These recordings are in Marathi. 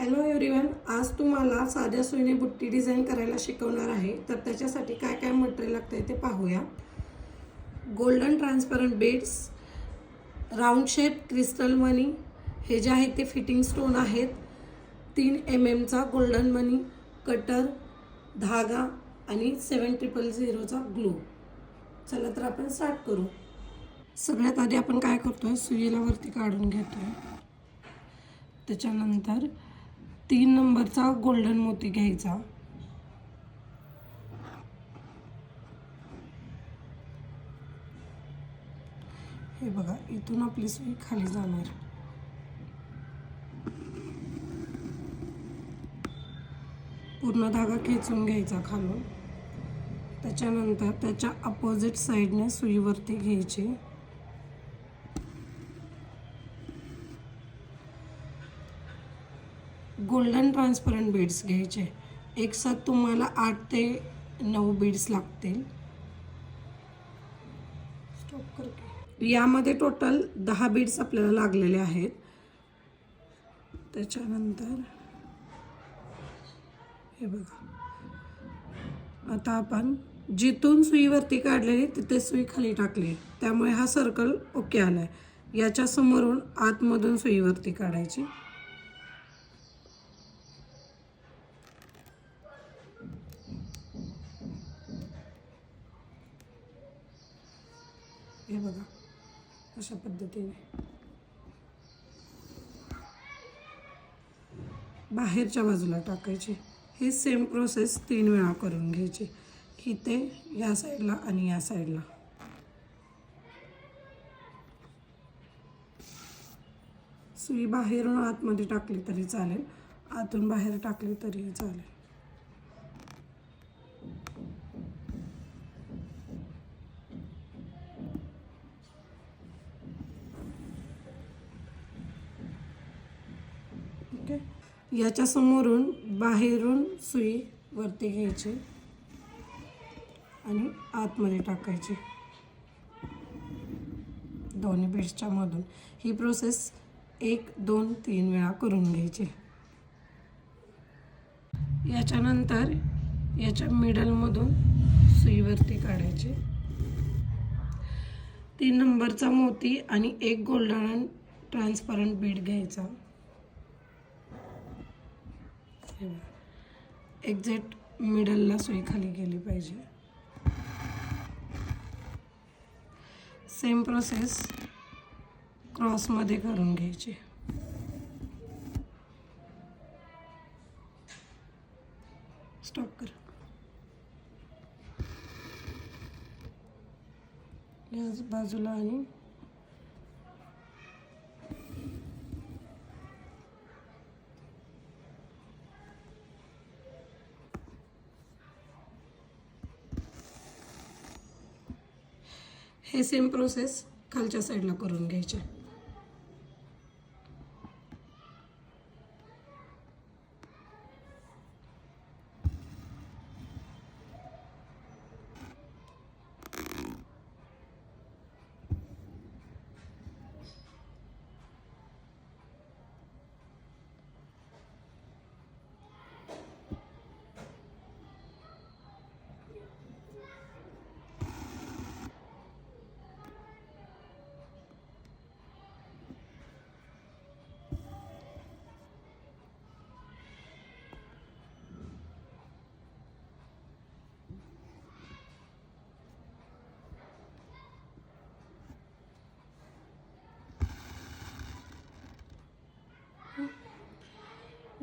हॅलो एव्हरीवन, आज तुम्हाला साध्या सुईने बुट्टी डिझाईन करायला शिकवणार आहे. तर त्याच्यासाठी काय काय मटेरियल लागतंय ते पाहूया. Golden transparent beads, round shape crystal मनी, हे जे आहेत ते फिटिंग स्टोन आहेत, 3 mm चा गोल्डन मनी, कटर, धागा आणि 7000चा ग्लू. चला तर आपण स्टार्ट करू. सगळ्यात आधी आपण काय करतोय, सुईला वरती काढून घेतोय. त्याच्यानंतर 3 नंबरचा गोल्डन मोती घ्यायचा. हे बघा, इथून आपली सुई खाली जाणार. पूर्ण धागा खेचून घ्यायचा खालून. त्याच्यानंतर त्याच्या अपोजिट साईडने सुईवरती घ्यायची. गोल्डन ट्रान्सपरंट बीड्स घ्यायचे. एक साथ तुम्हाला 8 ते 9 बीड्स लागतील. स्टॉप करके यामध्ये टोटल 10 बीड्स आपल्याला लागलेले आहेत. त्याच्यानंतर हे बघा, आता आपण जिथून सुईवरती काढलेली तिथे सुई खाली टाकली, त्यामुळे हा सर्कल ओके आलाय. याच्या समोरून आतमधून सुईवरती काढायची. हे बघा, अशा पद्धतीने बाहेरच्या बाजूला टाकायची. ही सेम प्रोसेस 3 वेळा करून घ्यायची. इथे या साईडला आणि या साईडला. सुई बाहेरून आतमध्ये टाकली तरी चालेल, आतून बाहेर टाकली तरीही चालेल. ओके, याच्या समोरून बाहेरून सुई वरती घ्यायची आणि आतमध्ये टाकायची दोन्ही बीड्सच्या मधून. ही प्रोसेस 1, 2, 3 वेळा करून घ्यायची. याच्यानंतर याच्या मिडलमधून सुईवरती काढायची. 3 नंबरचा मोती आणि 1 गोल्डन ट्रान्सपरंट बीड घ्यायचा. एक्झॅक्ट मिडलला सुई खाली गेली पाहिजे. सेम प्रोसेस क्रॉसमध्ये करून घ्यायची. स्टॉप कर. याच बाजूला आणि हे सेम प्रोसेस खालच्या साईडला करून घ्यायचे.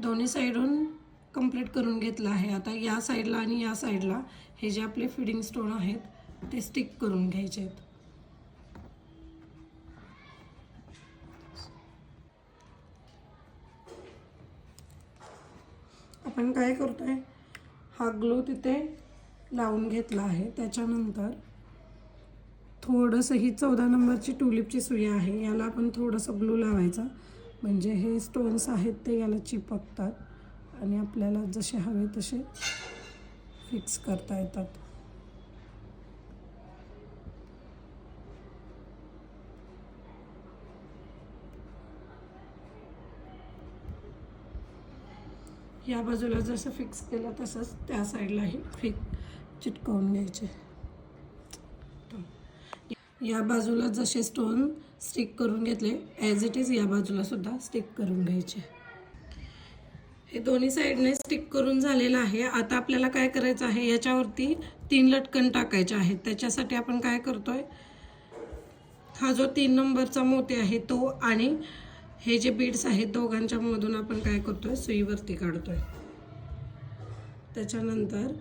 दोन्ही साईडून कंप्लीट करून घेतलं आहे. आता या साईडला आणि या साईडला हे जे आपले फिडिंग स्टोन आहेत ते स्टिक करून घ्यायचे आहेत. आपण काय करतोय, हा ग्लू तिथे लावून घेतला आहे. त्याच्यानंतर थोडंसं ही 14 नंबरची ट्यूलिपची सुई आहे, याला आपण थोडंसं ग्लू लावायचा, म्हणजे हे स्टोन्स आहेत ते याला चिपकतात आणि आपल्याला जसे हवे तसे फिक्स करता येतात. या बाजूला जसं फिक्स केलं तसंच त्या साईडलाही चिटकवून घ्यायचे. या बाजूला जसे स्टोन स्टिक करून घेतले ॲज इट इज या बाजूला सुद्धा स्टिक करून घ्यायचे. हे दोन्ही साईडने स्टिक करून झालेलं आहे. आता आपल्याला काय करायचं आहे, याच्यावरती 3 लटकन टाकायचे आहेत. त्याच्यासाठी आपण काय करतोय, हा जो 3 नंबरचा मोती आहे तो आणि हे जे बीड्स आहेत दोघांच्या मधून आपण काय करतोय, सुईवरती काढतोय. त्याच्यानंतर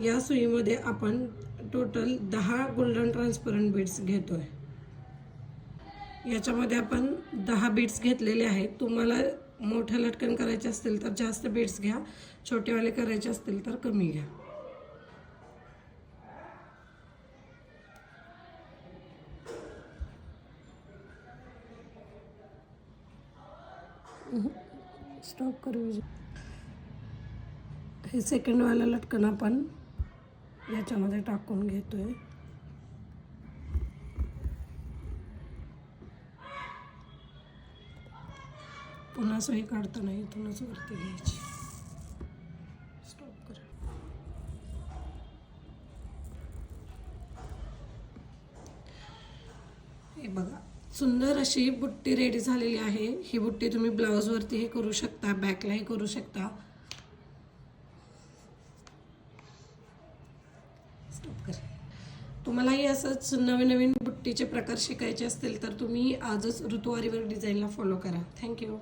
या सुईमध्ये आपण टोटल 10 गोल्डन ट्रान्सपरंट बीड्स घेतोय. याच्यामध्ये आपण 10 बीड्स घेतलेले आहेत. तुम्हाला मोठे लटकन करायचे असतील तर जास्त बीड्स घ्या, छोटेवाले करायचे असतील तर कमी घ्या. स्टॉप करू. हे सेकंडवाला लटकन आपण याच्यामध्ये टाकून घेतोय. पुन्हा सुई काढताना इथूनच वरती घ्यायची. स्टॉप करा. हे बघा, सुंदर अशी बुट्टी रेडी झालेली आहे. ही बुट्टी तुम्ही ब्लाऊजवरतीही करू शकता, बॅकलाही करू शकता. स्टॉप करा. तुम्हालाही असंच नवीन नवीन बुट्टीचे प्रकार शिकायचे असतील तर तुम्ही आजच ऋतुवारीवर डिझाईनला फॉलो करा. थँक्यू.